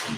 You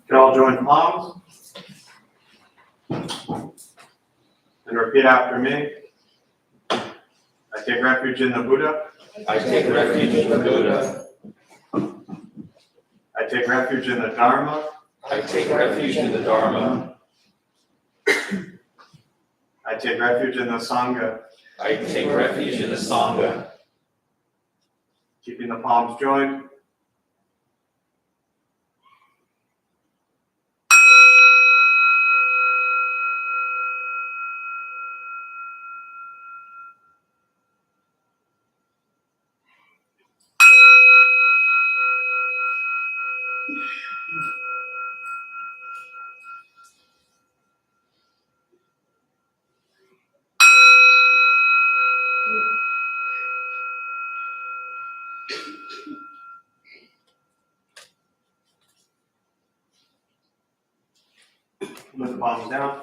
can all join palms and repeat after me. I take refuge in the Buddha. I take refuge in the Buddha. I take refuge in the Dharma. I take refuge in the Dharma. I take refuge in the Sangha. I take refuge in the Sangha. Keeping the palms joined. Put the palms down.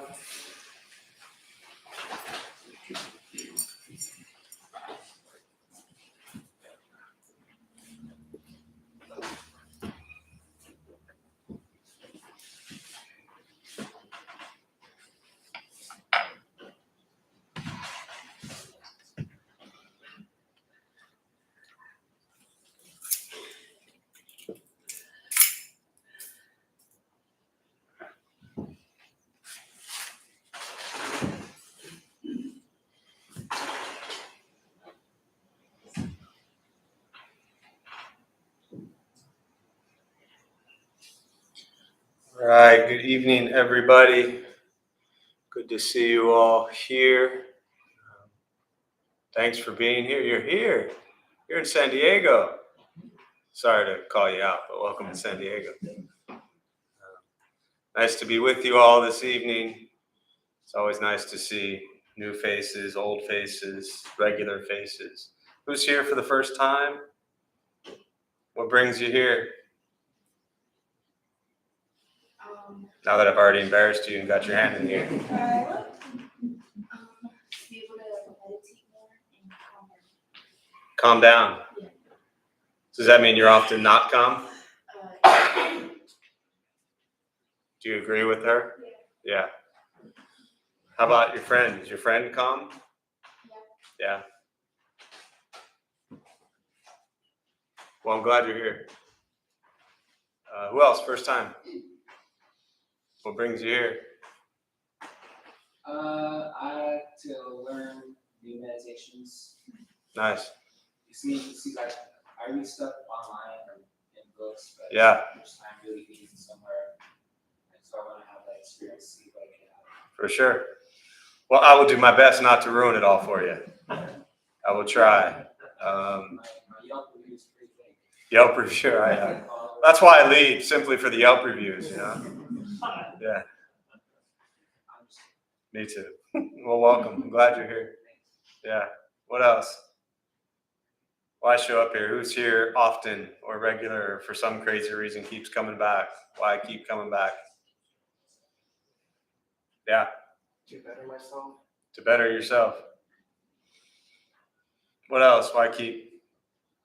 All right, good evening, everybody. Good to see you all here. Thanks for being here. You're here. You're in San Diego. Sorry to call you out, but welcome to San Diego. Nice to be with you all this evening. It's always nice to see new faces, old faces, regular faces. Who's here for the first time? What brings you here? Now that I've already embarrassed you and got your hand in here. Be able to meditate more and Calm calm down. down. Yeah. Does that mean you're often not calm? Do you agree with her? Yeah. How about your friend? Is your friend calm? Yeah. Well, I'm glad you're here. Who else? First time? What brings you here? To learn new meditations. Nice. You see, like I read stuff online or in books, but Yeah. first time really being somewhere, and so I want to have that experience, see what I can have. For sure. Well, I will do my best not to ruin it all for you. I will try. My Yelp review is pretty big. Yelp review. That's why I lead, simply for the Yelp reviews, you know? Yeah. Me too. Well, welcome. I'm glad you're here. Yeah. What else? Why show up here? Who's here often or regular or for some crazy reason keeps coming back? Why keep coming back? Yeah. To better myself. To better yourself. What else? Why keep?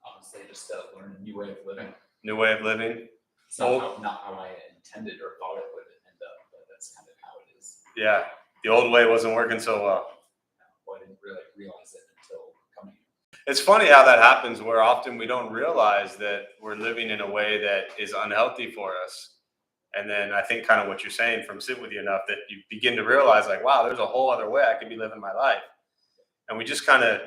Honestly, just learn a new way of living. New way of living? It's not how I intended or thought it would end up, but that's kind of how it is. Yeah. The old way wasn't working so well. Well, I didn't really realize it until coming. It's funny how that happens, where often we don't realize that we're living in a way that is unhealthy for us. And then I think kind of what you're saying from Sit With You enough that you begin to realize like, wow, there's a whole other way I could be living my life. And we just kind of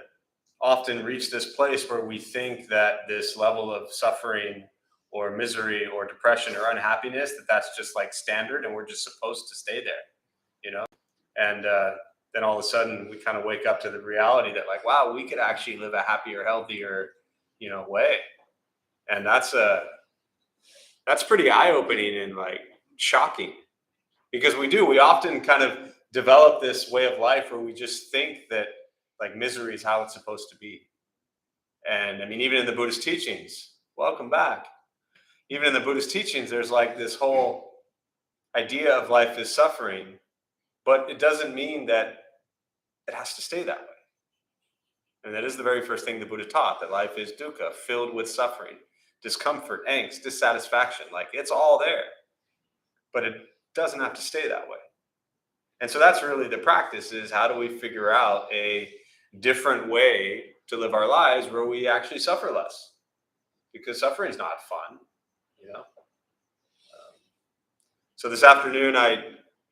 often reach this place where we think that this level of suffering or misery or depression or unhappiness, that's just like standard and we're just supposed to stay there, you know? And then all of a sudden we kind of wake up to the reality that like, wow, we could actually live a happier, healthier, way. And that's pretty eye-opening and like shocking, because we often kind of develop this way of life where we just think that like misery is how it's supposed to be. And I mean, even in the Buddhist teachings, welcome back. Even in the Buddhist teachings, there's like this whole idea of life is suffering, but it doesn't mean that it has to stay that way. And that is the very first thing the Buddha taught, that life is dukkha, filled with suffering, discomfort, angst, dissatisfaction. Like it's all there, but it doesn't have to stay that way. And so that's really the practice, is how do we figure out a different way to live our lives where we actually suffer less, because suffering is not fun, So this afternoon I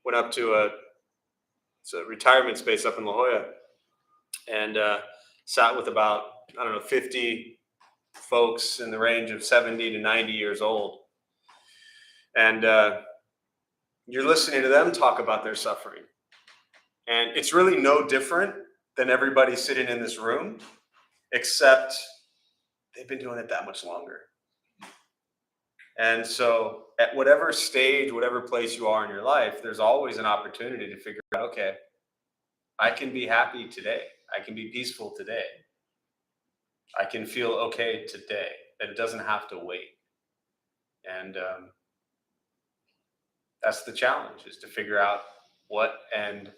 went up to it's a retirement space up in La Jolla, and sat with about 50 folks in the range of 70 to 90 years old, and you're listening to them talk about their suffering, and it's really no different than everybody sitting in this room, except they've been doing it that much longer. And so at whatever stage, whatever place you are in your life, there's always an opportunity to figure out, okay, I can be happy today. I can be peaceful today. I can feel okay today. That it doesn't have to wait. And that's the challenge, is to figure out what and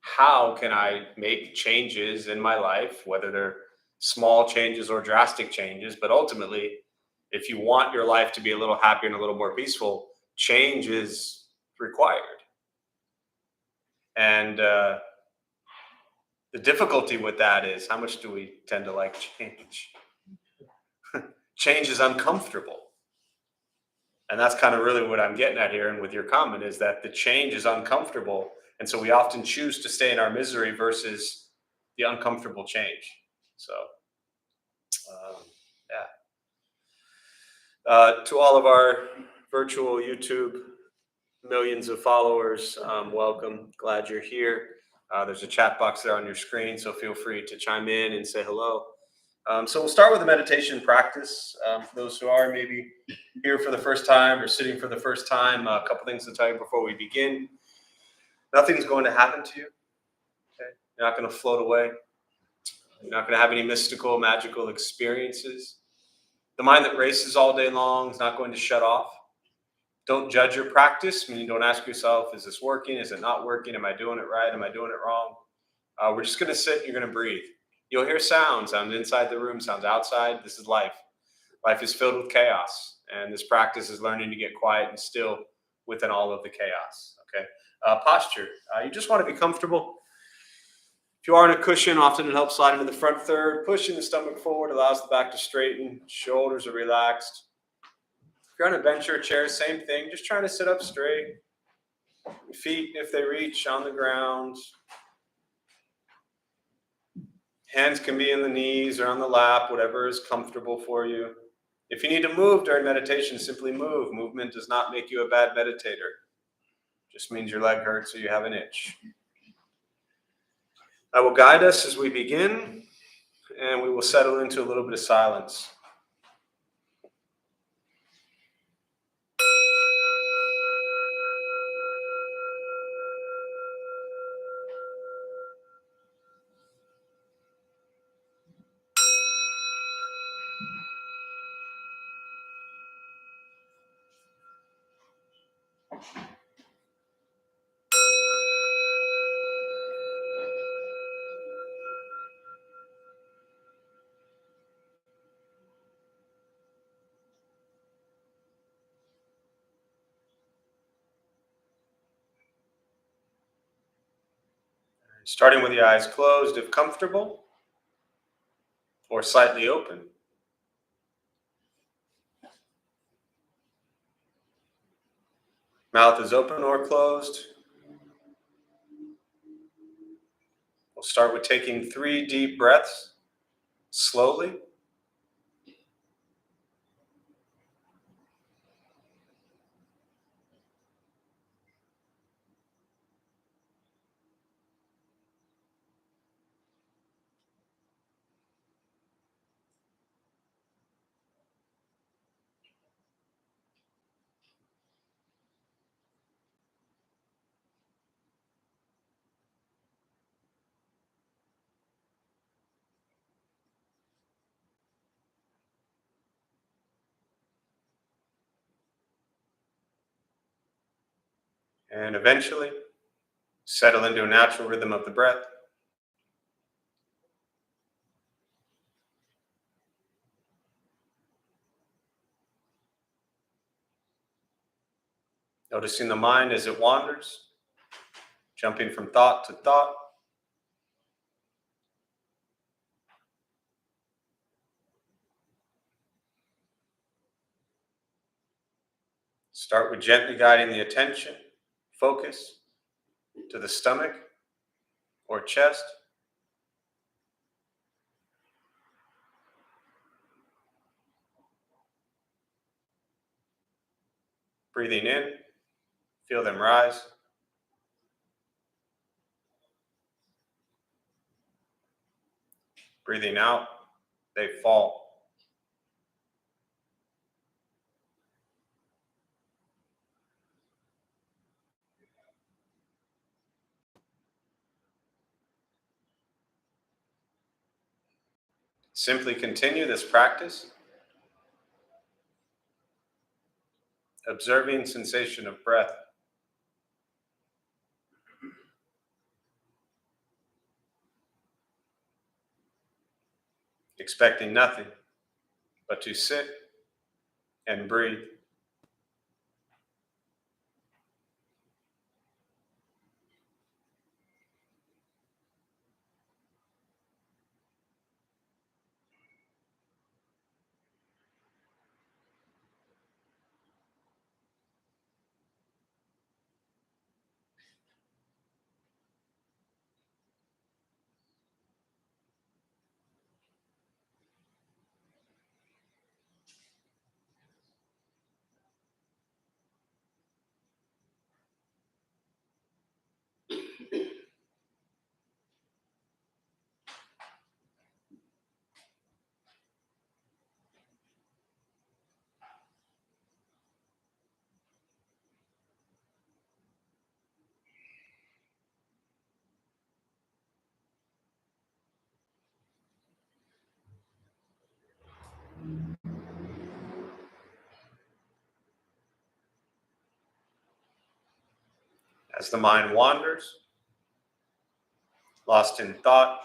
how can I make changes in my life, whether they're small changes or drastic changes. But ultimately, if you want your life to be a little happier and a little more peaceful, change is required. And the difficulty with that is, how much do we tend to like change? Change is uncomfortable. And that's kind of really what I'm getting at here. And with your comment, is that the change is uncomfortable. And so we often choose to stay in our misery versus the uncomfortable change. So, to all of our virtual YouTube millions of followers, welcome. Glad you're here. There's a chat box there on your screen, so feel free to chime in and say hello. So we'll start with a meditation practice. For those who are maybe here for the first time or sitting for the first time, a couple things to tell you before we begin. Nothing's going to happen to you. Okay? You're not going to float away. You're not going to have any mystical, magical experiences. The mind that races all day long is not going to shut off. Don't judge your practice. Meaning, don't ask yourself, is this working? Is it not working? Am I doing it right? Am I doing it wrong? We're just going to sit and you're going to breathe. You'll hear sounds inside the room, sounds outside. This is life. Life is filled with chaos. And this practice is learning to get quiet and still within all of the chaos. Okay. Posture. You just want to be comfortable. If you are in a cushion, often it helps slide into the front third. Pushing the stomach forward allows the back to straighten. Shoulders are relaxed. If you're on a bench or a chair, same thing. Just trying to sit up straight. Feet, if they reach, on the ground. Hands can be in the knees or on the lap, whatever is comfortable for you. If you need to move during meditation, simply move. Movement does not make you a bad meditator. Just means your leg hurts or you have an itch. I will guide us as we begin, and we will settle into a little bit of silence. Starting with the eyes closed if comfortable, or slightly open. Mouth is open or closed. We'll start with taking 3 deep breaths, slowly. And eventually, settle into a natural rhythm of the breath. Noticing the mind as it wanders, jumping from thought to thought. Start with gently guiding the attention, focus, to the stomach or chest. Breathing in, feel them rise. Breathing out, they fall. Simply continue this practice, observing sensation of breath. Expecting nothing but to sit and breathe. As the mind wanders, lost in thought,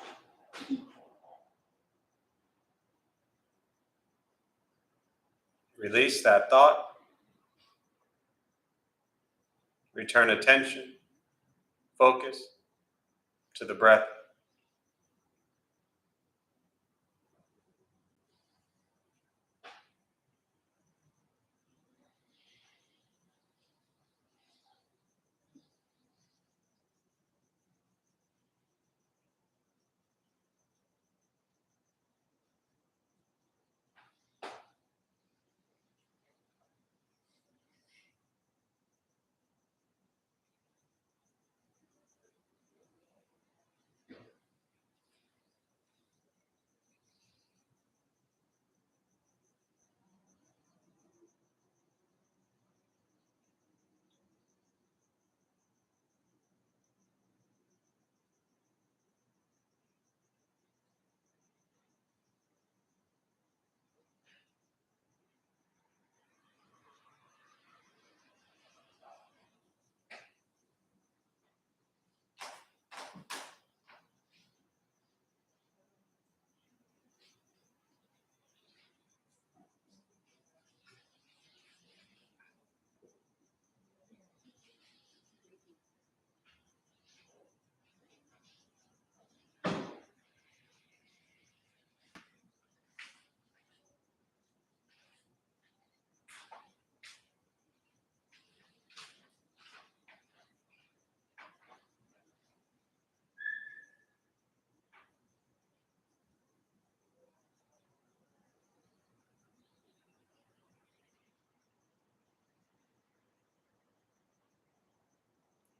release that thought. Return attention, focus to the breath.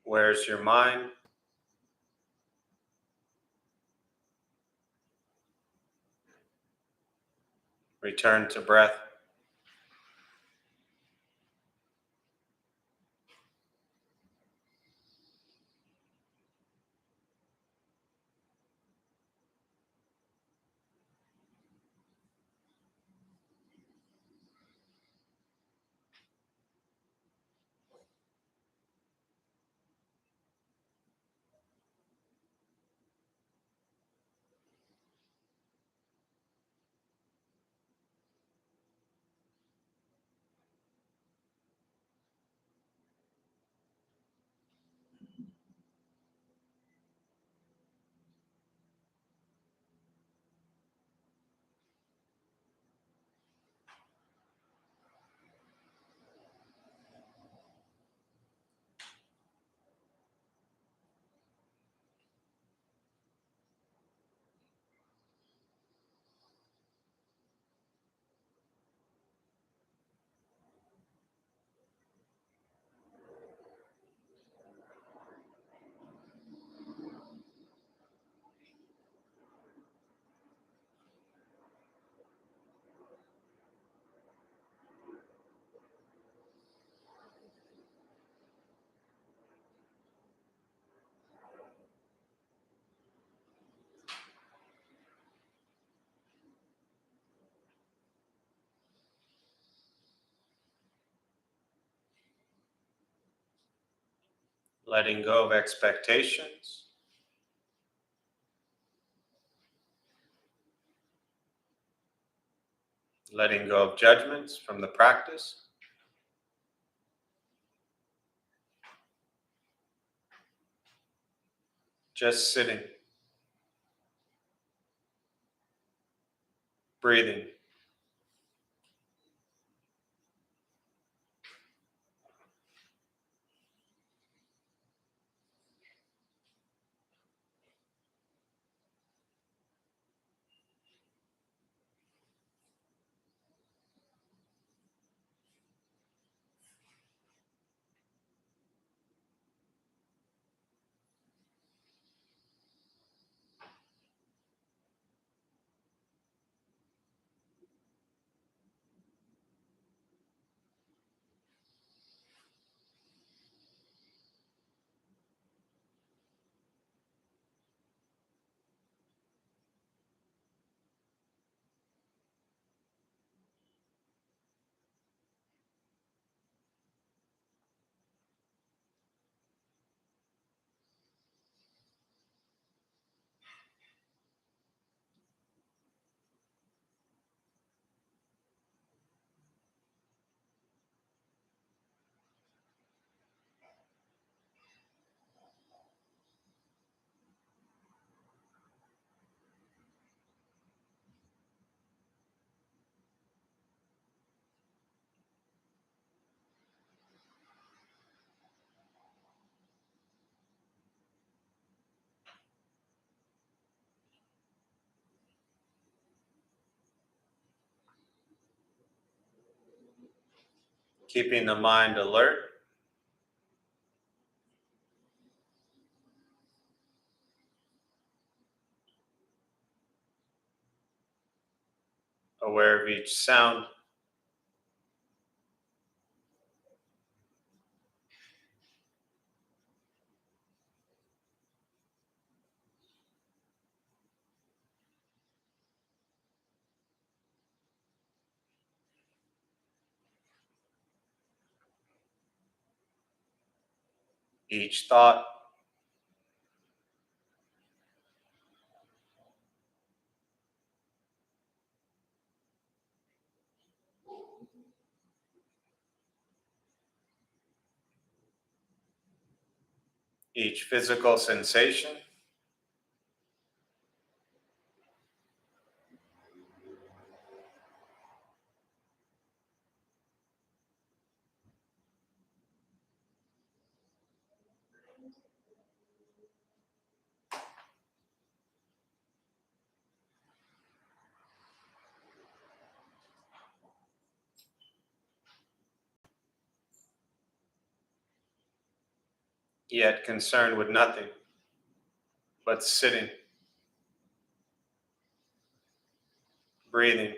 Where's your mind? Return to breath. Letting go of expectations. Letting go of judgments from the practice. Just sitting. Breathing. Keeping the mind alert. Aware of each sound. Each thought. Each physical sensation. yet concerned with nothing but sitting, breathing.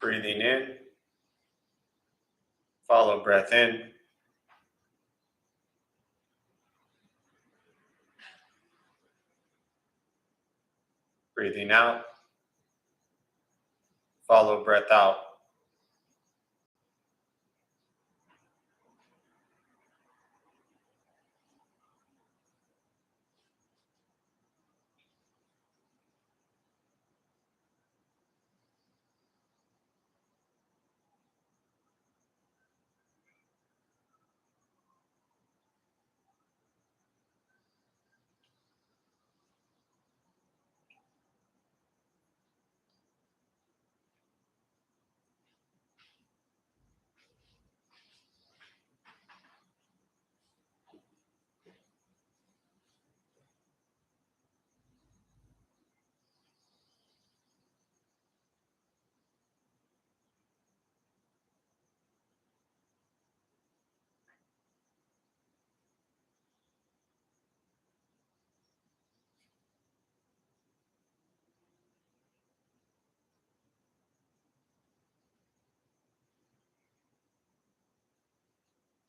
Breathing in, follow breath in. Breathing out, follow breath out.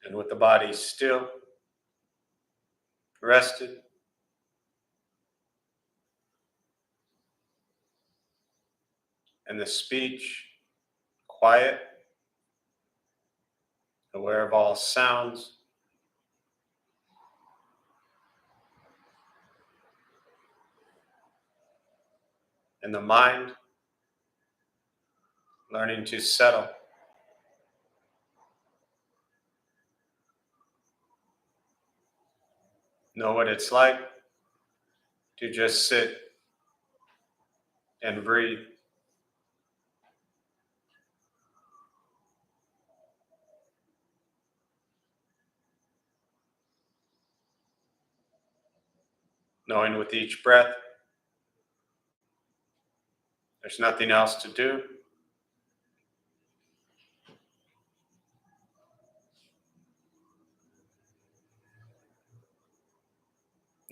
And with the body still, rested, and the speech quiet, aware of all sounds, and the mind learning to settle. Know what it's like to just sit and breathe. Knowing with each breath, there's nothing else to do.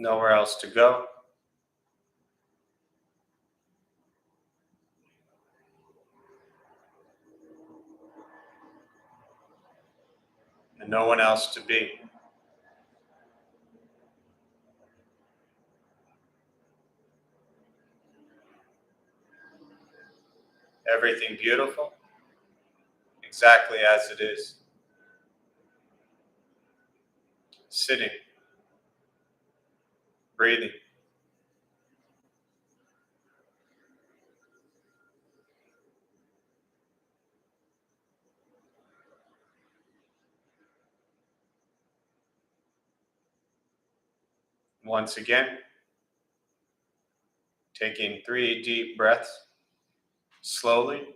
Nowhere else to go. And no one else to be. Everything beautiful, exactly as it is. Sitting, breathing. Once again, taking 3 deep breaths, slowly.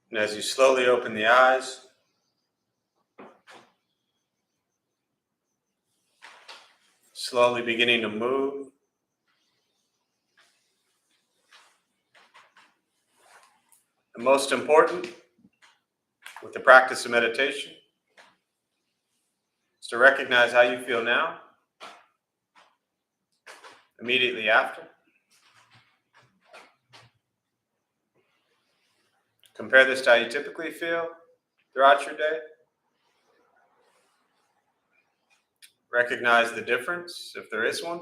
And as you slowly open the eyes, slowly beginning to move, the most important with the practice of meditation is to recognize how you feel now, immediately after. Compare this to how you typically feel throughout your day. Recognize the difference, if there is one.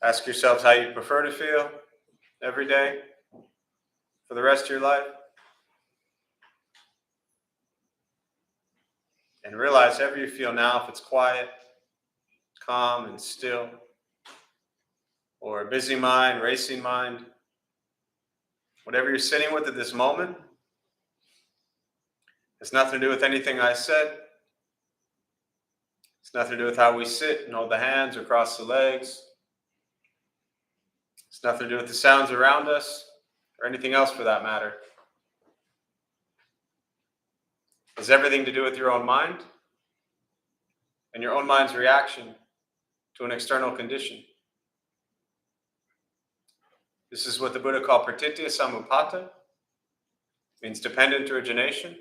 Ask yourselves how you prefer to feel every day for the rest of your life. And realize however you feel now, if it's quiet, calm, and still, or a busy mind, racing mind, whatever you're sitting with at this moment, has nothing to do with anything I said. It's nothing to do with how we sit and hold the hands or cross the legs. It's nothing to do with the sounds around us or anything else for that matter. It has everything to do with your own mind and your own mind's reaction to an external condition. This is what the Buddha called pratitya samuppada, means dependent origination.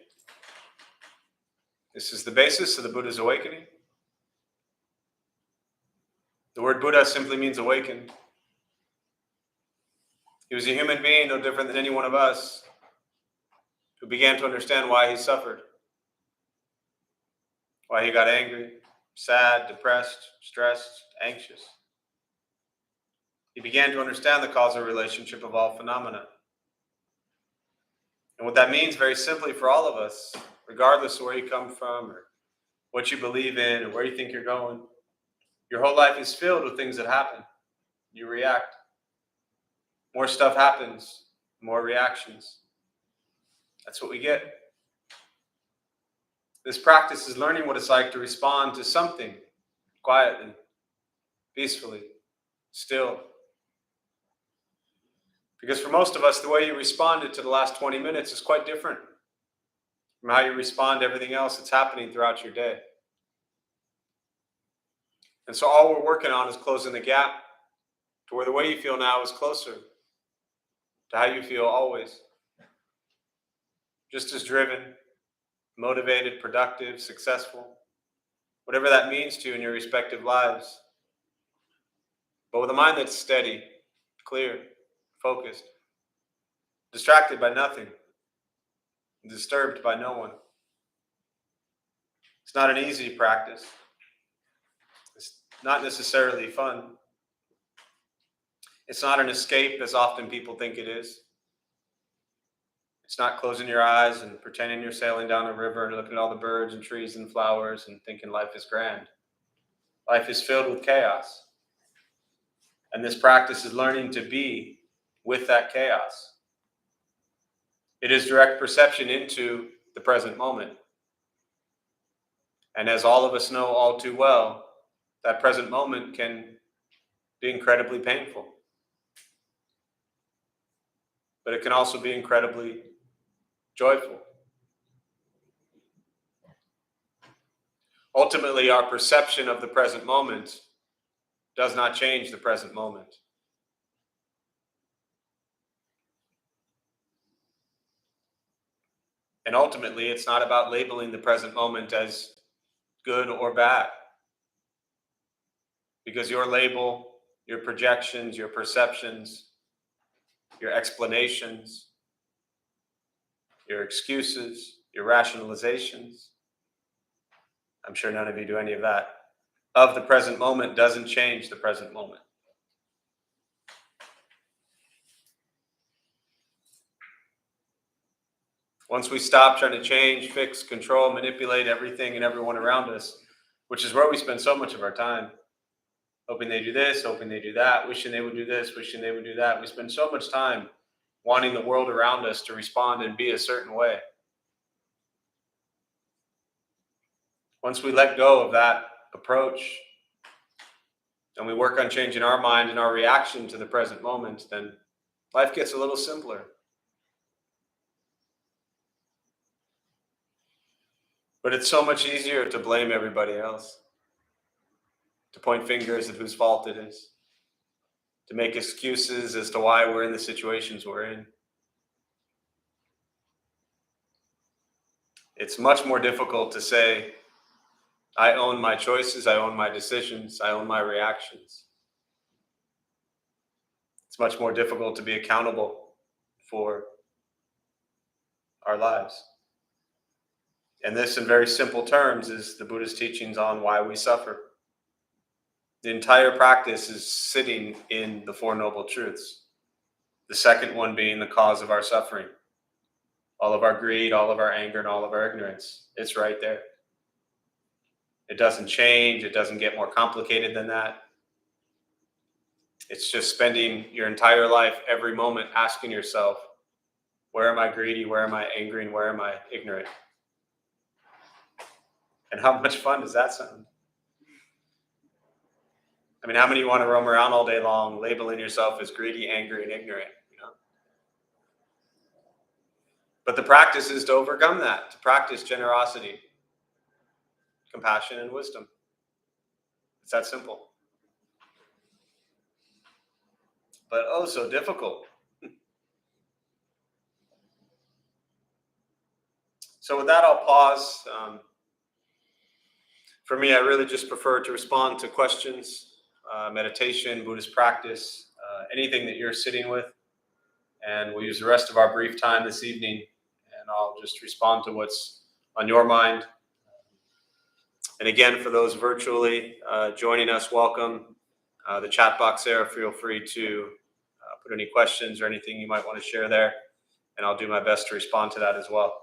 This is the basis of the Buddha's awakening. The word Buddha simply means awakened. He was a human being, no different than any one of us, who began to understand why he suffered, why he got angry, sad, depressed, stressed, anxious. He began to understand the causal relationship of all phenomena. And what that means, very simply, for all of us, regardless of where you come from or what you believe in or where you think you're going, your whole life is filled with things that happen. You react. More stuff happens, more reactions. That's what we get. This practice is learning what it's like to respond to something quietly, peacefully, still. Because for most of us, the way you responded to the last 20 minutes is quite different from how you respond to everything else that's happening throughout your day. And so all we're working on is closing the gap to where the way you feel now is closer to how you feel always. Just as driven, motivated, productive, successful, whatever that means to you in your respective lives. But with a mind that's steady, clear, focused, distracted by nothing, disturbed by no one. It's not an easy practice. It's not necessarily fun. It's not an escape as often people think it is. It's not closing your eyes and pretending you're sailing down a river and looking at all the birds and trees and flowers and thinking life is grand. Life is filled with chaos. And this practice is learning to be with that chaos. It is direct perception into the present moment. And as all of us know all too well, that present moment can be incredibly painful. But it can also be incredibly joyful. Ultimately, our perception of the present moment does not change the present moment. And ultimately, it's not about labeling the present moment as good or bad. Because your label, your projections, your perceptions, your explanations, your excuses, your rationalizations, I'm sure none of you do any of that, of the present moment doesn't change the present moment. Once we stop trying to change, fix, control, manipulate everything and everyone around us, which is where we spend so much of our time, hoping they do this, hoping they do that, wishing they would do this, wishing they would do that. We spend so much time wanting the world around us to respond and be a certain way. Once we let go of that approach and we work on changing our mind and our reaction to the present moment, then life gets a little simpler. But it's so much easier to blame everybody else, to point fingers at whose fault it is, to make excuses as to why we're in the situations we're in. It's much more difficult to say, I own my choices, I own my decisions, I own my reactions. It's much more difficult to be accountable for our lives. And this, in very simple terms, is the Buddhist teachings on why we suffer. The entire practice is sitting in the Four Noble Truths. The second one being the cause of our suffering. All of our greed, all of our anger, and all of our ignorance. It's right there. It doesn't change. It doesn't get more complicated than that. It's just spending your entire life, every moment, asking yourself, where am I greedy? Where am I angry? And where am I ignorant? And how much fun does that sound? I mean, how many want to roam around all day long labeling yourself as greedy, angry, and ignorant? But the practice is to overcome that, to practice generosity, compassion, and wisdom. It's that simple. But oh, so difficult. So with that, I'll pause. For me, I really just prefer to respond to questions, meditation, Buddhist practice, anything that you're sitting with. And we'll use the rest of our brief time this evening, and I'll just respond to what's on your mind. And again, for those virtually joining us, welcome. The chat box there, feel free to put any questions or anything you might want to share there, and I'll do my best to respond to that as well.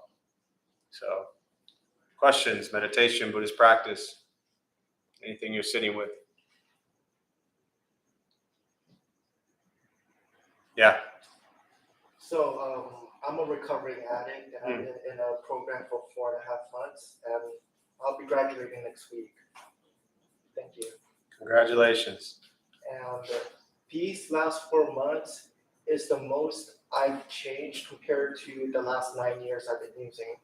So, questions, meditation, Buddhist practice, anything you're sitting with. Yeah. So I'm a recovering addict, and I've been in a program for 4.5 months, and I'll be graduating next week. Thank you. Congratulations. And these last 4 months is the most I've changed compared to the last 9 years I've been using.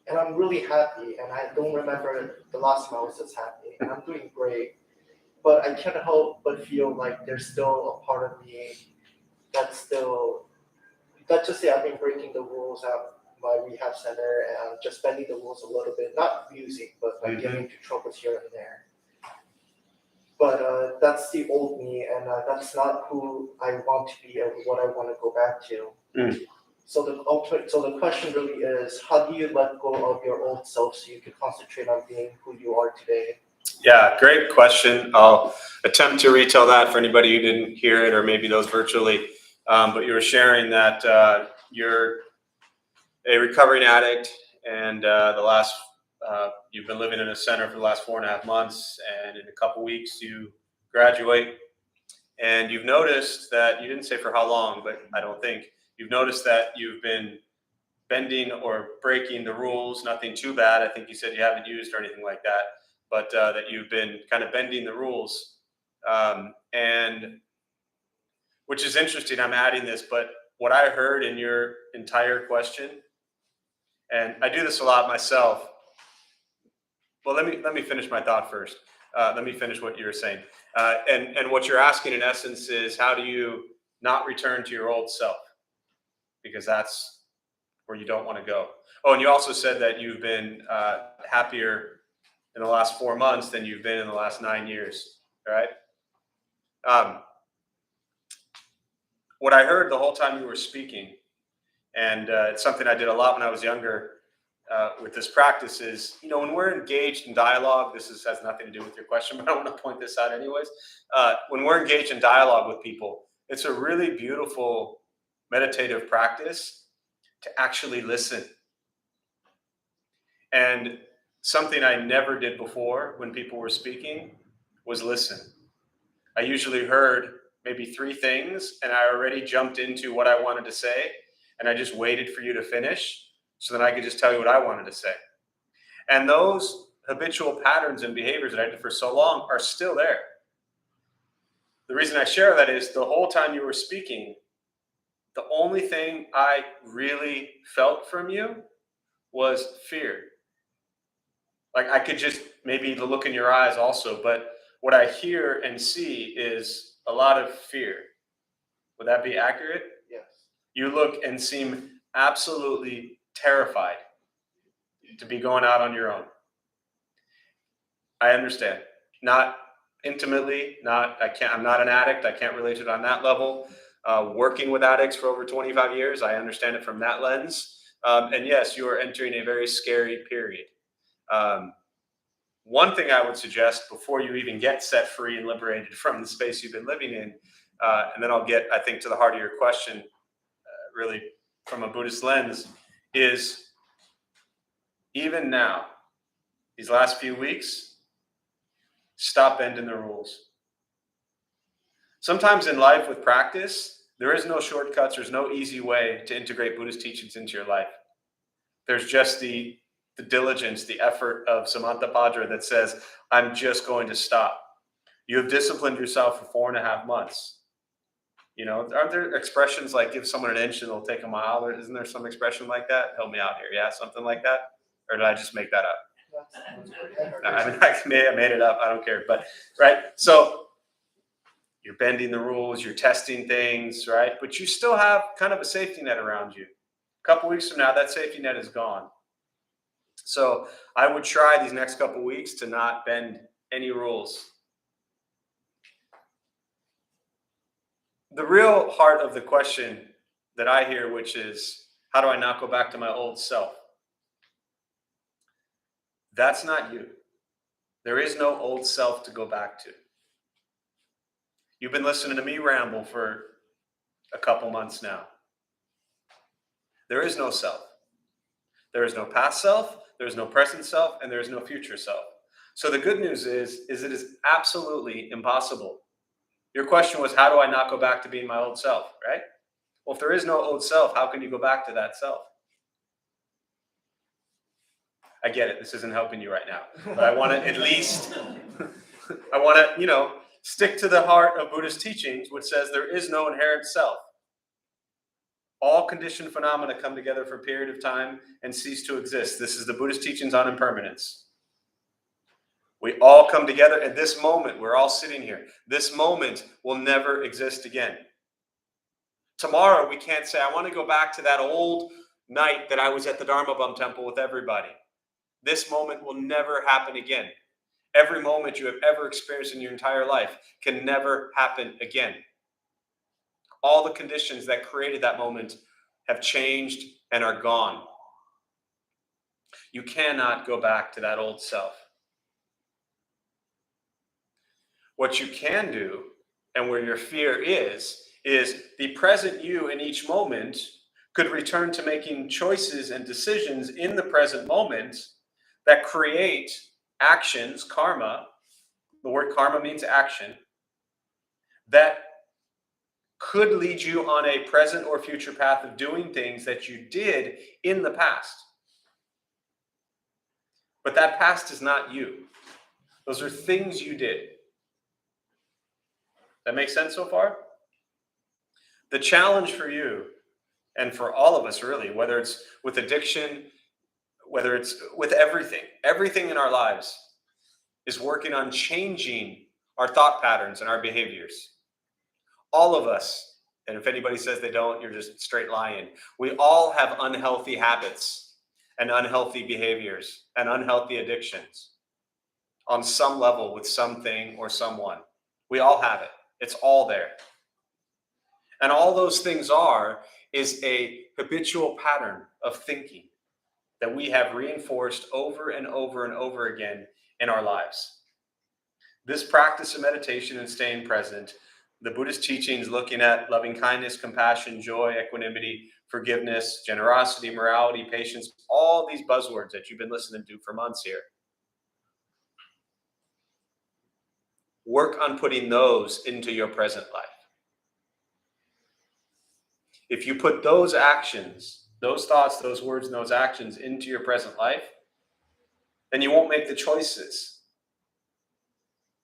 And I'm really happy, and I don't remember the last time I was this happy, and I'm doing great. But I can't help but feel like there's still a part of me that's just say I've been breaking the rules at my rehab center and just bending the rules a little bit, not abusing, but like getting into troubles here and there. But that's the old me, and that's not who I want to be and what I want to go back to. So the question really is, how do you let go of your old self so you can concentrate on being who you are today? Yeah, great question. I'll attempt to retell that for anybody who didn't hear it, or maybe those virtually. But you were sharing that you're a recovering addict, and you've been living in a center for the last 4.5 months, and in a couple weeks you graduate, and you've noticed that, you didn't say for how long, but I don't think, you've noticed that you've been bending or breaking the rules, nothing too bad. I think you said you haven't used or anything like that, but that you've been kind of bending the rules, and which is interesting. I'm adding this, but what I heard in your entire question, and I do this a lot myself. Well, let me finish my thought first. Let me finish what you were saying. And what you're asking in essence is, how do you not return to your old self? Because that's where you don't want to go. Oh, and you also said that you've been happier in the last 4 months than you've been in the last 9 years, all right? What I heard the whole time you were speaking, and it's something I did a lot when I was younger with this practice, is, when we're engaged in dialogue, has nothing to do with your question, but I want to point this out anyways. When we're engaged in dialogue with people, it's a really beautiful meditative practice to actually listen. And something I never did before when people were speaking was listen. I usually heard maybe 3 things, and I already jumped into what I wanted to say, and I just waited for you to finish so that I could just tell you what I wanted to say. And those habitual patterns and behaviors that I did for so long are still there. The reason I share that is, the whole time you were speaking, the only thing I really felt from you was fear. Like I could just maybe the look in your eyes also, but what I hear and see is a lot of fear. Would that be accurate? Yes. You look and seem absolutely terrified to be going out on your own. I understand. Not intimately, I'm not an addict. I can't relate to it on that level. Working with addicts for over 25 years, I understand it from that lens. And yes, you are entering a very scary period. One thing I would suggest before you even get set free and liberated from the space you've been living in, and then I'll get, I think, to the heart of your question, really from a Buddhist lens, is even now, these last few weeks, stop bending the rules. Sometimes in life with practice, there is no shortcuts, there's no easy way to integrate Buddhist teachings into your life. There's just the diligence, the effort of Samantabhadra that says, I'm just going to stop. You have disciplined yourself for 4.5 months. You know, aren't there expressions like give someone an inch and they'll take a mile? Or isn't there some expression like that? Help me out here. Yeah, something like that? Or did I just make that up? No, I mean, I made it up. I don't care. But, right? So you're bending the rules, you're testing things, right? But you still have kind of a safety net around you. A couple weeks from now, that safety net is gone. So I would try these next couple weeks to not bend any rules. The real heart of the question that I hear, which is, how do I not go back to my old self? That's not you. There is no old self to go back to. You've been listening to me ramble for a couple months now. There is no self. There is no past self, there is no present self, and there is no future self. So the good news is it is absolutely impossible. Your question was, how do I not go back to being my old self, right? Well, if there is no old self, how can you go back to that self? I get it. This isn't helping you right now. But I want to at least, stick to the heart of Buddhist teachings, which says there is no inherent self. All conditioned phenomena come together for a period of time and cease to exist. This is the Buddhist teachings on impermanence. We all come together at this moment. We're all sitting here. This moment will never exist again. Tomorrow, we can't say, I want to go back to that old night that I was at the Dharma Bum temple with everybody. This moment will never happen again. Every moment you have ever experienced in your entire life can never happen again. All the conditions that created that moment have changed and are gone. You cannot go back to that old self. What you can do, and where your fear is the present you in each moment could return to making choices and decisions in the present moment that create actions, karma. The word karma means action, that could lead you on a present or future path of doing things that you did in the past. But that past is not you. Those are things you did. That makes sense so far? The challenge for you, and for all of us really, whether it's with addiction, whether it's with everything in our lives, is working on changing our thought patterns and our behaviors. All of us, and if anybody says they don't, you're just straight lying. We all have unhealthy habits and unhealthy behaviors and unhealthy addictions on some level with something or someone. We all have it. It's all there. And all those things is a habitual pattern of thinking that we have reinforced over and over and over again in our lives. This practice of meditation and staying present, the Buddhist teachings looking at loving kindness, compassion, joy, equanimity, forgiveness, generosity, morality, patience, all these buzzwords that you've been listening to for months here. Work on putting those into your present life. If you put those actions, those thoughts, those words, and those actions into your present life, then you won't make the choices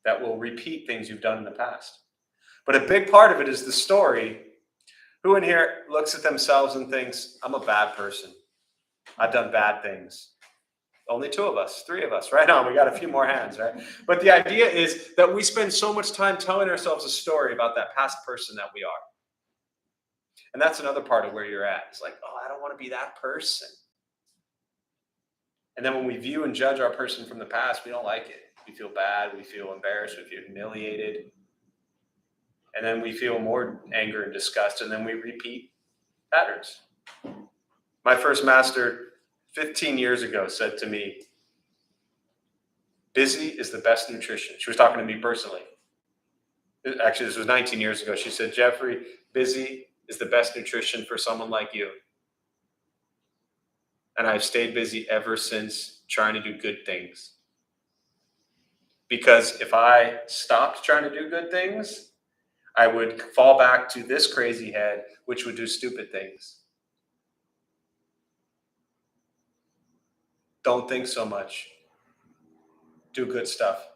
that will repeat things you've done in the past. But a big part of it is the story Who in here looks at themselves and thinks, I'm a bad person. I've done bad things. Only 2 of us, 3 of us. Right on, we got a few more hands, right? But the idea is that we spend so much time telling ourselves a story about that past person that we are. And that's another part of where you're at. It's like, oh, I don't want to be that person. And then when we view and judge our person from the past, we don't like it. We feel bad, we feel embarrassed, we feel humiliated. And then we feel more anger and disgust, and then we repeat patterns. My first master 15 years ago said to me, busy is the best nutrition. She was talking to me personally. Actually, this was 19 years ago. She said, Jeffrey, busy is the best nutrition for someone like you. And I've stayed busy ever since, trying to do good things. Because if I stopped trying to do good things, I would fall back to this crazy head, which would do stupid things. Don't think so much. Do good stuff.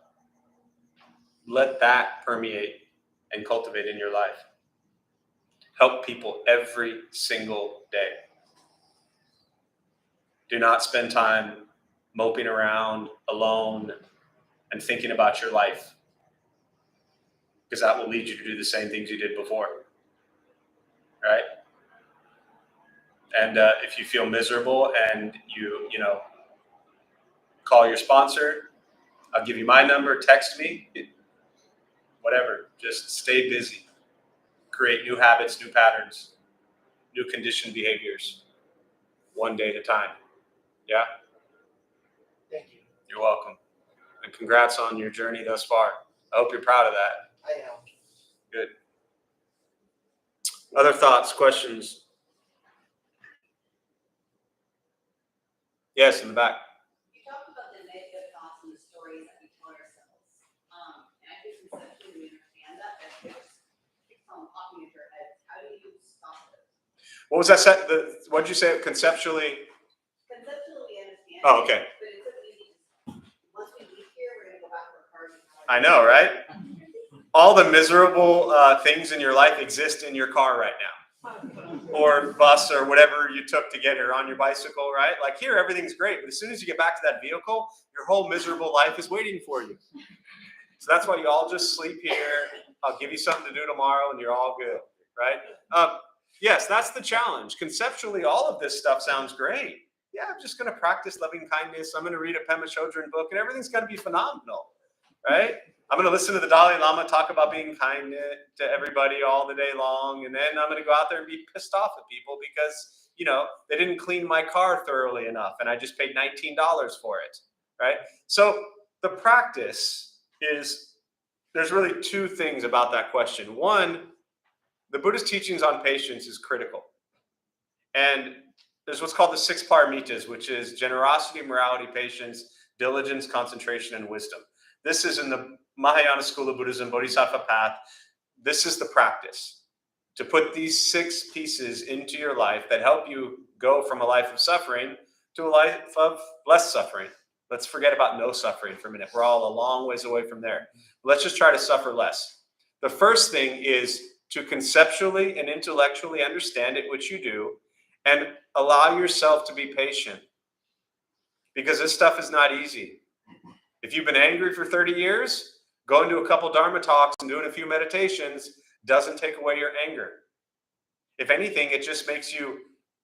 Let that permeate and cultivate in your life. Help people every single day. Do not spend time moping around alone and thinking about your life, because that will lead you to do the same things you did before, right? And if you feel miserable and you call your sponsor, I'll give you my number, text me, whatever. Just stay busy. Create new habits, new patterns, new conditioned behaviors, one day at a time. Yeah? Thank you. You're welcome. And congrats on your journey thus far. I hope you're proud of that. I am. Good. Other thoughts, questions? Yes, in the back. You talked about the negative thoughts and the stories that we tell ourselves. And I think conceptually we understand that, but it just keeps on popping into our heads. How do you stop it? What was that set? What did you say? Conceptually? Conceptually we understand. Oh, okay. But it's so easy to, once we leave here, we're gonna go back to our cars. I know, right? All the miserable things in your life exist in your car right now. Or bus or whatever you took to get here, on your bicycle, right? Like here, everything's great. But as soon as you get back to that vehicle, your whole miserable life is waiting for you. So that's why you all just sleep here. I'll give you something to do tomorrow and you're all good, right? Yes, that's the challenge. Conceptually, all of this stuff sounds great. Yeah, I'm just going to practice loving kindness. I'm going to read a Pema Chodron book and everything's going to be phenomenal, right? I'm going to listen to the Dalai Lama talk about being kind to everybody all the day long. And then I'm going to go out there and be pissed off at people because, they didn't clean my car thoroughly enough. And I just paid $19 for it, right? So the practice is, there's really 2 things about that question. One, the Buddhist teachings on patience is critical. And there's what's called the 6 paramitas, which is generosity, morality, patience, diligence, concentration, and wisdom. This is in the Mahayana school of Buddhism, Bodhisattva path. This is the practice, to put these 6 pieces into your life that help you go from a life of suffering to a life of less suffering. Let's forget about no suffering for a minute. We're all a long ways away from there. Let's just try to suffer less. The first thing is to conceptually and intellectually understand it, which you do, and allow yourself to be patient. Because this stuff is not easy. If you've been angry for 30 years, going to a couple Dharma talks and doing a few meditations doesn't take away your anger. If anything, it just makes you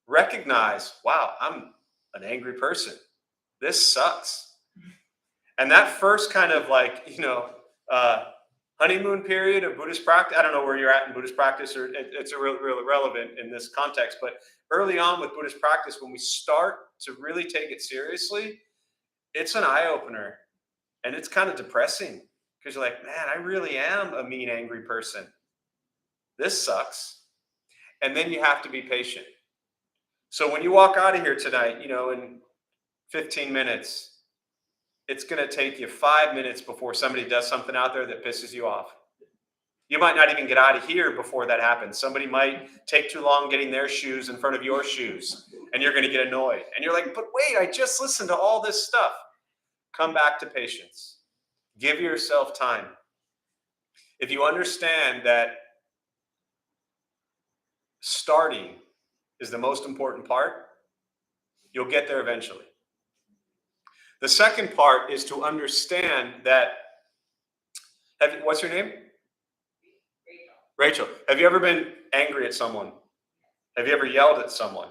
recognize, wow, I'm an angry person. This sucks. And that first kind of honeymoon period of Buddhist practice, I don't know where you're at in Buddhist practice, or it's really relevant in this context, but early on with Buddhist practice, when we start to really take it seriously, it's an eye-opener. And it's kind of depressing because you're like, man, I really am a mean, angry person. This sucks. And then you have to be patient. So when you walk out of here tonight, in 15 minutes, it's going to take you 5 minutes before somebody does something out there that pisses you off. You might not even get out of here before that happens. Somebody might take too long getting their shoes in front of your shoes, and you're going to get annoyed. And you're like, but wait, I just listened to all this stuff. Come back to patience. Give yourself time. If you understand that starting is the most important part. You'll get there eventually. The second part is to understand that, what's your name? Rachel. Have you ever been angry at someone? Have you ever yelled at someone?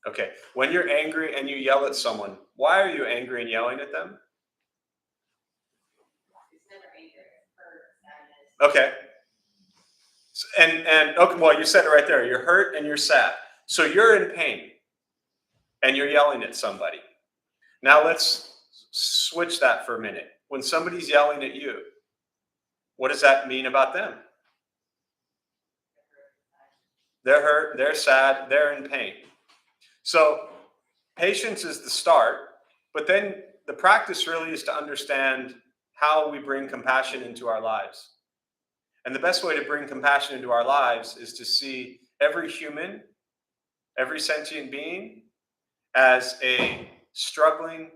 Okay. When you're angry and you yell at someone, why are you angry and yelling at them? It's never anger, it's hurt, sadness. Okay. And okay, well, you said it right there. You're hurt and you're sad. So you're in pain and you're yelling at somebody. Now let's switch that for a minute. When somebody's yelling at you, what does that mean about them? They're hurt, they're sad, they're in pain. So patience is the start, but then the practice really is to understand how we bring compassion into our lives. And the best way to bring compassion into our lives is to see every human, every sentient being as a struggling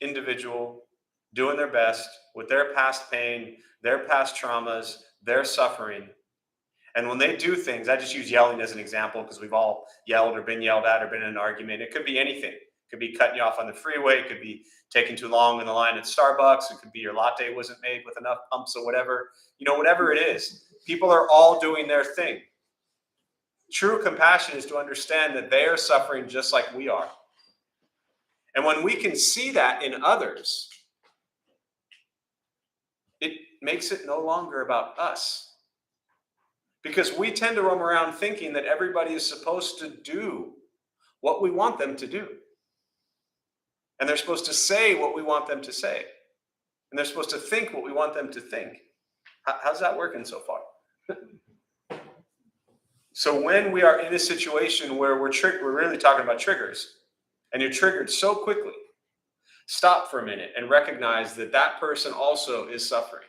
individual doing their best with their past pain, their past traumas, their suffering. And when they do things, I just use yelling as an example because we've all yelled or been yelled at or been in an argument. It could be anything. It could be cutting you off on the freeway. It could be taking too long in the line at Starbucks. It could be your latte wasn't made with enough pumps or whatever. Whatever it is, people are all doing their thing. True compassion is to understand that they are suffering just like we are. And when we can see that in others, it makes it no longer about us. Because we tend to roam around thinking that everybody is supposed to do what we want them to do. And they're supposed to say what we want them to say. And they're supposed to think what we want them to think. How's that working so far? So when we are in a situation where we're really talking about triggers, and you're triggered so quickly, stop for a minute and recognize that that person also is suffering.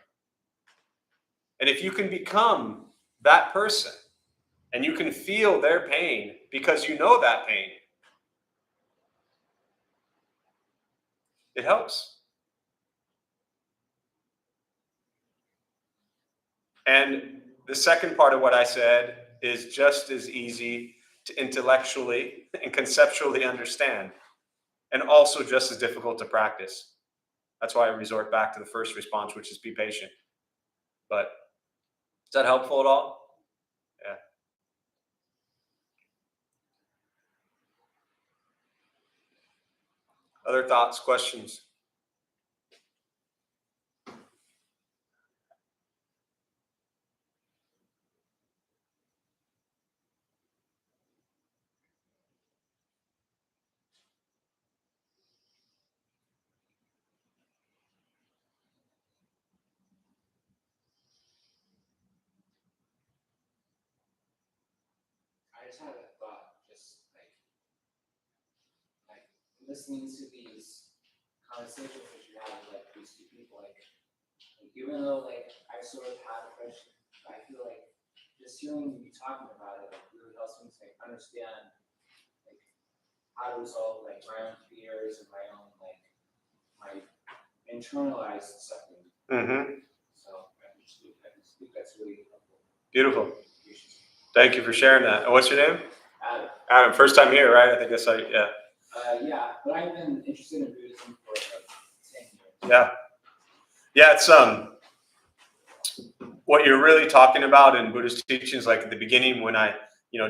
And if you can become that person and you can feel their pain because you know that pain, it helps. And the second part of what I said is just as easy to intellectually and conceptually understand, and also just as difficult to practice. That's why I resort back to the first response, which is be patient. But is that helpful at all? Yeah. Other thoughts, questions? I just had a thought, just like listening to these conversations that you have with these two people, even though I sort of had a question, I feel like just hearing you talking about it really helps me to understand how to resolve my own fears and my own my internalized suffering. Mm-hmm. So I just think that's really helpful. Beautiful. Thank you for sharing that. And what's your name? Adam. Adam, first time here, right? I think that's right. Yeah. Yeah, but I've been interested in Buddhism for 10 years. Yeah. Yeah, it's what you're really talking about in Buddhist teachings, like at the beginning when I,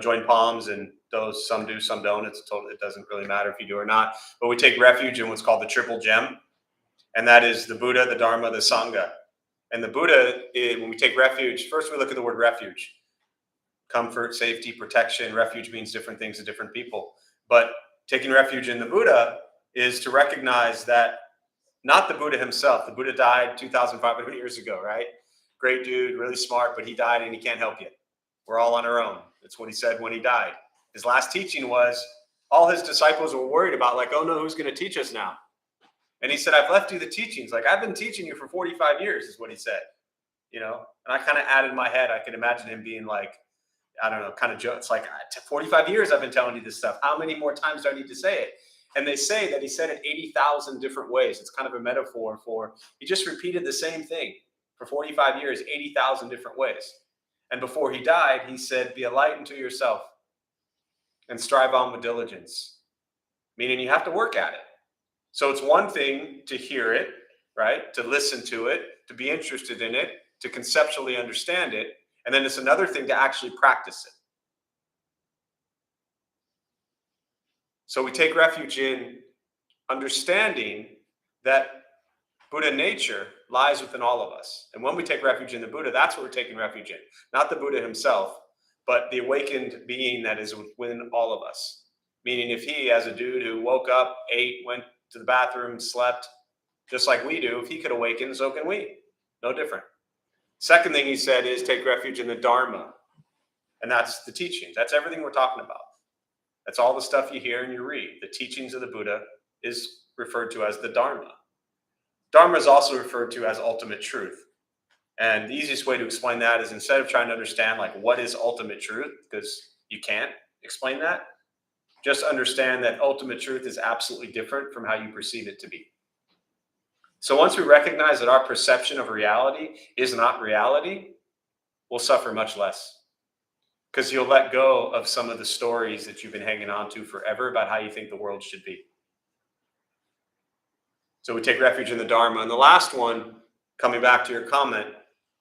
joined Palms, and those some do, some don't. It doesn't really matter if you do or not. But we take refuge in what's called the triple gem, and that is the Buddha, the Dharma, the Sangha. And the Buddha, when we take refuge, first we look at the word refuge. Comfort, safety, protection. Refuge means different things to different people. But taking refuge in the Buddha is to recognize that not the Buddha himself. The Buddha died 2,500 years ago, right? Great dude, really smart, but he died and he can't help you. We're all on our own. That's what he said when he died. His last teaching was, all his disciples were worried about, oh no, who's going to teach us now? And he said, I've left you the teachings. I've been teaching you for 45 years is what he said. And I kind of added in my head, I could imagine him being I don't know, kind of joke. It's 45 years I've been telling you this stuff. How many more times do I need to say it? And they say that he said it 80,000 different ways. It's kind of a metaphor for, he just repeated the same thing for 45 years, 80,000 different ways. And before he died, he said, be a light unto yourself and strive on with diligence. Meaning you have to work at it. So it's one thing to hear it, right? To listen to it, to be interested in it, to conceptually understand it. And then it's another thing to actually practice it. So we take refuge in understanding that Buddha nature lies within all of us. And when we take refuge in the Buddha, that's what we're taking refuge in. Not the Buddha himself, but the awakened being that is within all of us. Meaning if he, as a dude who woke up, ate, went to the bathroom, slept, just like we do, if he could awaken, so can we. No different. Second thing he said is take refuge in the Dharma. And that's the teachings. That's everything we're talking about. That's all the stuff you hear and you read. The teachings of the Buddha is referred to as the Dharma. Dharma is also referred to as ultimate truth. And the easiest way to explain that is instead of trying to understand like what is ultimate truth, because you can't explain that, just understand that ultimate truth is absolutely different from how you perceive it to be. So once we recognize that our perception of reality is not reality, we'll suffer much less. Because you'll let go of some of the stories that you've been hanging on to forever about how you think the world should be. So we take refuge in the Dharma. And the last one, coming back to your comment,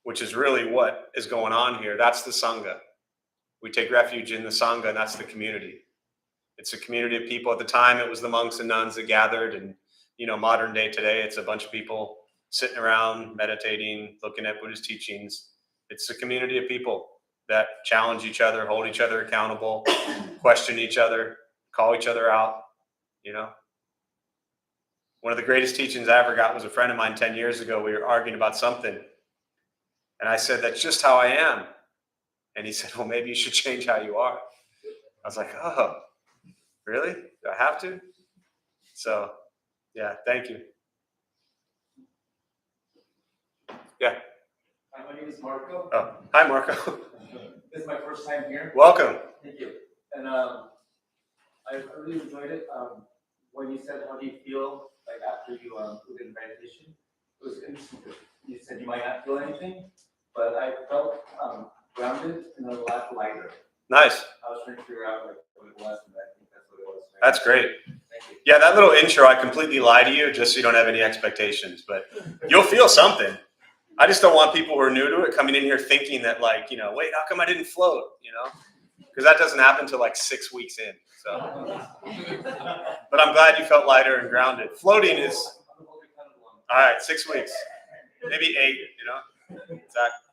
which is really what is going on here, that's the Sangha. We take refuge in the Sangha, and that's the community. It's a community of people. At the time, it was the monks and nuns that gathered. And, modern day today, it's a bunch of people sitting around, meditating, looking at Buddhist teachings. It's a community of people that challenge each other, hold each other accountable, question each other, call each other out, One of the greatest teachings I ever got was a friend of mine 10 years ago. We were arguing about something. And I said, that's just how I am. And he said, well, maybe you should change how you are. I was like, oh, really? Do I have to? So, yeah, thank you. Yeah. Hi, my name is Marco. Oh, hi, Marco. This is my first time here. Welcome. Thank you. And I really enjoyed it. When you said, how do you feel like after you did meditation? It was interesting. You said you might not feel anything, but I felt grounded and a lot lighter. Nice. I was trying to figure out like what it was, and I think that's what it was. That's great. Thank you. Yeah, that little intro, I completely lie to you just so you don't have any expectations, but you'll feel something. I just don't want people who are new to it coming in here thinking that wait, how come I didn't float, Because that doesn't happen until like 6 weeks in. So, but I'm glad you felt lighter and grounded. Floating is, all right, 6 weeks, maybe 8, Exactly.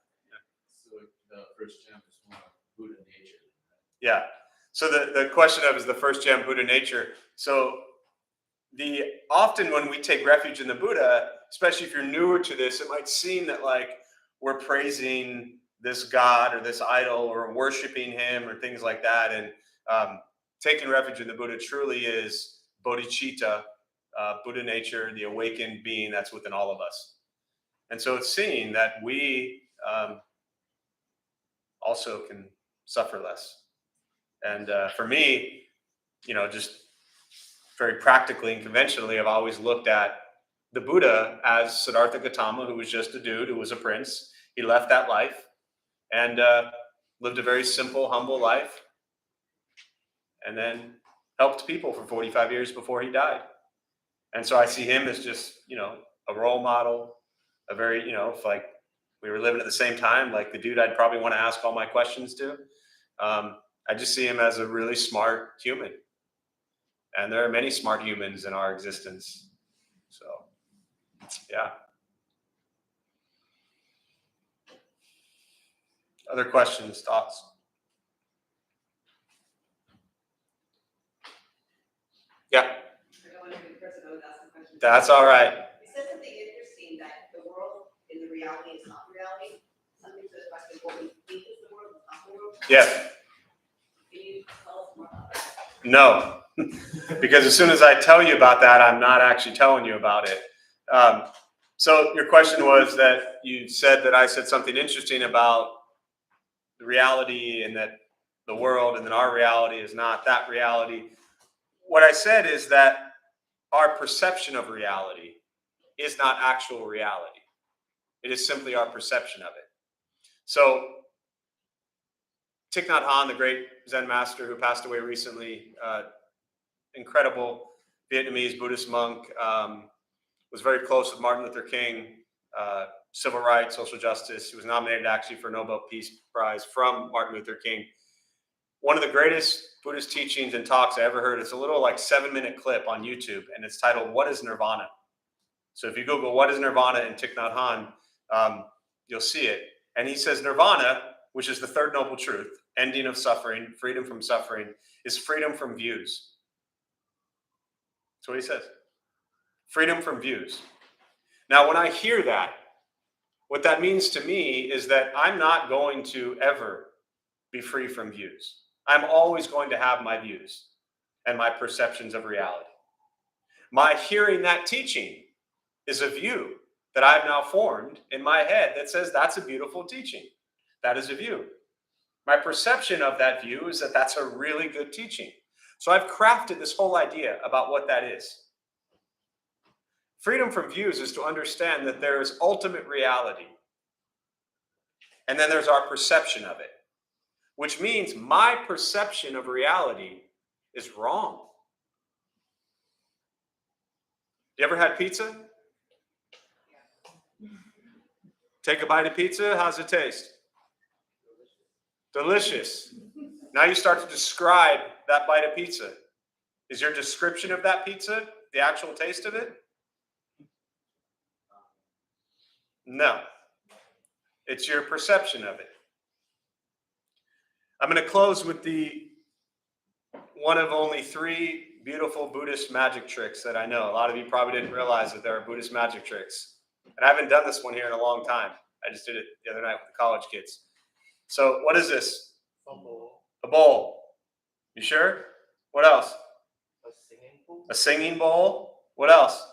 So the first gem is one of Buddha nature. Yeah. So the question of is the first gem Buddha nature. So often when we take refuge in the Buddha, especially if you're newer to this, it might seem that like we're praising this God or this idol or worshiping him or things like that. And taking refuge in the Buddha truly is bodhicitta, Buddha nature, the awakened being that's within all of us. And so it's seeing that we also can suffer less. And for me, just very practically and conventionally, I've always looked at the Buddha as Siddhartha Gautama, who was just a dude, who was a prince. He left that life and lived a very simple, humble life, and then helped people for 45 years before he died. And so I see him as just, a role model, a very, if like we were living at the same time, like the dude I'd probably want to ask all my questions to. I just see him as a really smart human. And there are many smart humans in our existence. So, yeah. Other questions, thoughts? Yeah. I don't want to be the person that was asking questions. That's all right. You said something interesting that the world in the reality is not reality. Something to the question, what we think is the world is not the world. Yeah. Can you tell us more about that? No, because as soon as I tell you about that, I'm not actually telling you about it. So your question was that you said that I said something interesting about the reality and that the world and then our reality is not that reality. What I said is that our perception of reality is not actual reality. It is simply our perception of it. So Thich Nhat Hanh, the great Zen master who passed away recently, incredible Vietnamese Buddhist monk, was very close with Martin Luther King, civil rights, social justice. He was nominated actually for a Nobel Peace Prize from Martin Luther King. One of the greatest Buddhist teachings and talks I ever heard. It's a little like 7-minute clip on YouTube, and it's titled, "What is Nirvana?" So if you Google "What is Nirvana" and Thich Nhat Hanh, you'll see it. And he says Nirvana, which is the third noble truth, ending of suffering, freedom from suffering, is freedom from views. That's what he says. Freedom from views. Now, when I hear that, what that means to me is that I'm not going to ever be free from views. I'm always going to have my views and my perceptions of reality. My hearing that teaching is a view that I've now formed in my head that says that's a beautiful teaching. That is a view. My perception of that view is that that's a really good teaching. So I've crafted this whole idea about what that is. Freedom from views is to understand that there is ultimate reality. And then there's our perception of it, which means my perception of reality is wrong. You ever had pizza? Take a bite of pizza, how's it taste? Delicious. Now you start to describe that bite of pizza. Is your description of that pizza the actual taste of it? No. It's your perception of it. I'm going to close with the one of only 3 beautiful Buddhist magic tricks that I know. A lot of you probably didn't realize that there are Buddhist magic tricks. And I haven't done this one here in a long time. I just did it the other night with the college kids. So what is this? A bowl. A bowl. You sure? What else? A singing bowl. A singing bowl. What else?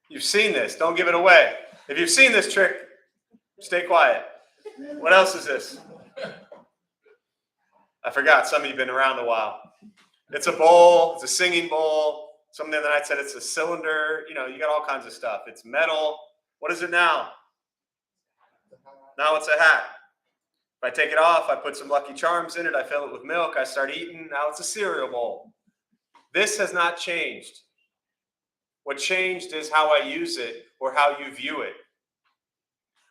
You've seen this. Don't give it away. If you've seen this trick, stay quiet. What else is this? I forgot. Some of you have been around a while. It's a bowl. It's a singing bowl. Someone the other night said it's a cylinder. You know, you got all kinds of stuff. It's metal. What is it now? Now it's a hat. If I take it off, I put some Lucky Charms in it. I fill it with milk. I start eating. Now it's a cereal bowl. This has not changed. What changed is how I use it or how you view it.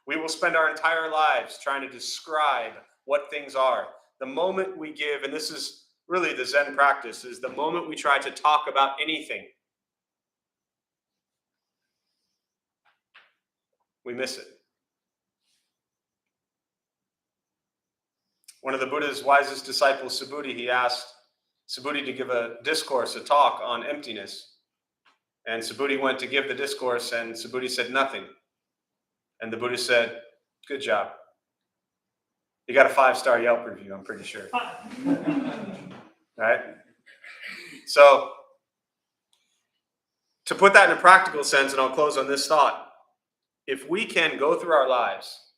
We will spend our entire lives trying to describe what things are. The moment we give, and this is really the Zen practice, is the moment we try to talk about anything, we miss it. One of the Buddha's wisest disciples, Subhuti, he asked Subhuti to give a discourse, a talk on emptiness. And Subhuti went to give the discourse, and Subhuti said nothing. And the Buddha said, "Good job. You got a 5-star Yelp review, I'm pretty sure." Right? So, to put that in a practical sense, and I'll close on this thought, if we can go through our lives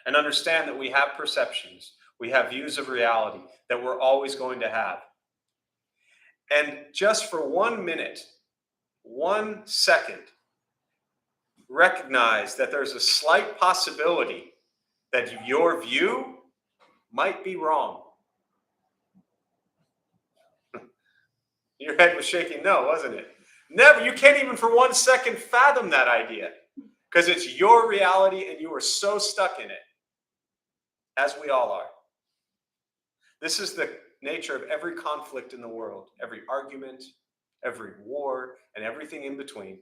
and understand that we have perceptions, we have views of reality that we're always going to have, and just for 1 minute, 1 second, recognize that there's a slight possibility that your view might be wrong. Your head was shaking no, wasn't it? Never. You can't even for 1 second fathom that idea because it's your reality and you are so stuck in it, as we all are. This is the nature of every conflict in the world, every argument, every war, and everything in between,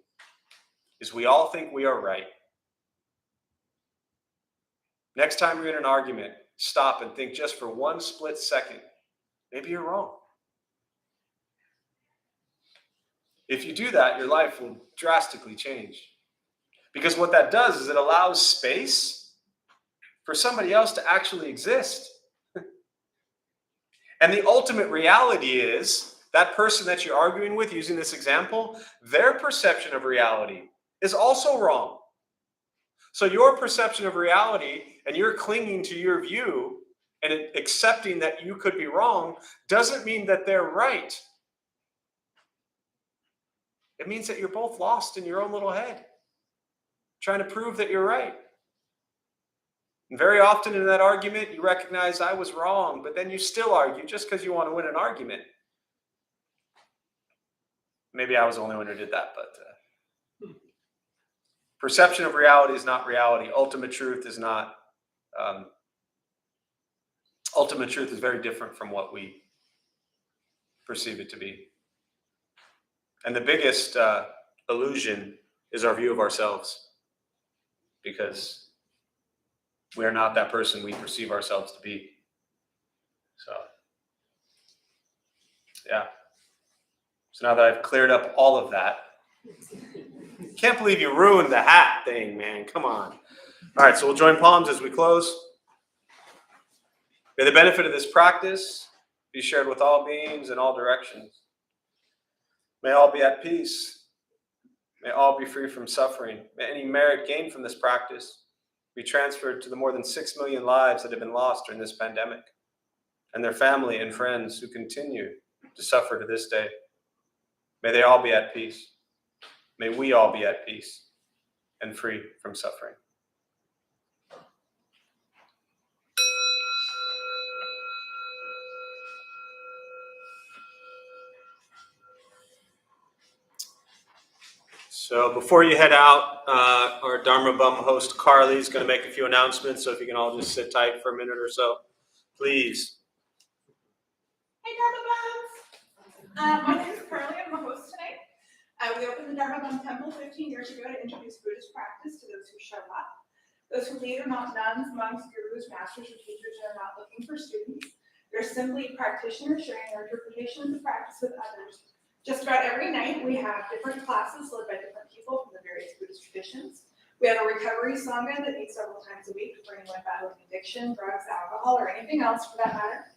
is we all think we are right. Next time you're in an argument, stop and think just for 1 split second. Maybe you're wrong. If you do that, your life will drastically change. Because what that does is it allows space for somebody else to actually exist. And the ultimate reality is that person that you're arguing with, using this example, their perception of reality is also wrong. So your perception of reality and you're clinging to your view and accepting that you could be wrong doesn't mean that they're right. It means that you're both lost in your own little head, trying to prove that you're right. And very often in that argument, you recognize I was wrong, but then you still argue just because you want to win an argument. Maybe I was the only one who did that, but perception of reality is not reality. Ultimate truth is not. Ultimate truth is very different from what we perceive it to be. And the biggest illusion is our view of ourselves, because we are not that person we perceive ourselves to be. So, yeah. So now that I've cleared up all of that, can't believe you ruined the hat thing, man. Come on. All right, so we'll join palms as we close. May the benefit of this practice be shared with all beings in all directions. May all be at peace. May all be free from suffering. May any merit gained from this practice be transferred to the more than 6 million lives that have been lost during this pandemic, and their family and friends who continue to suffer to this day. May they all be at peace. May we all be at peace and free from suffering. So before you head out, our Dharma Bum host Carly is going to make a few announcements. So if you can all just sit tight for a minute or so, please. Hey, Dharma Bums! My name is Carly. I'm the host tonight. We opened the Dharma Bum Temple 15 years ago to introduce Buddhist practice to those who show up. Those who lead are not nuns, monks, gurus, masters, or teachers, and are not looking for students. They're simply practitioners sharing their interpretation of the practice with others. Just about every night, we have different classes led by different people from the various Buddhist traditions. We have a recovery sangha that meets several times a week for anyone battling addiction, drugs, alcohol, or anything else for that matter.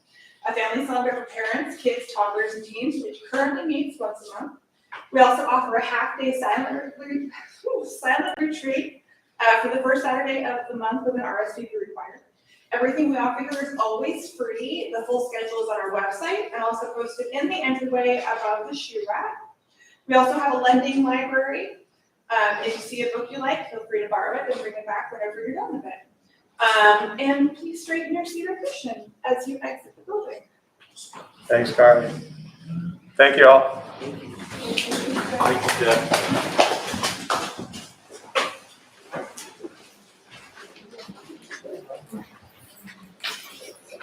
A family sangha for parents, kids, toddlers, and teens, which currently meets once a month. We also offer a half-day silent retreat for the first Saturday of the month with an RSVP required. Everything we offer here is always free. The full schedule is on our website and also posted in the entryway above the shoe rack. We also have a lending library. If you see a book you like, feel free to borrow it and bring it back whenever you're done with it. And please straighten your seat or cushion as you exit the building. Thanks, Carly. Thank you all. Thank you. Thank you.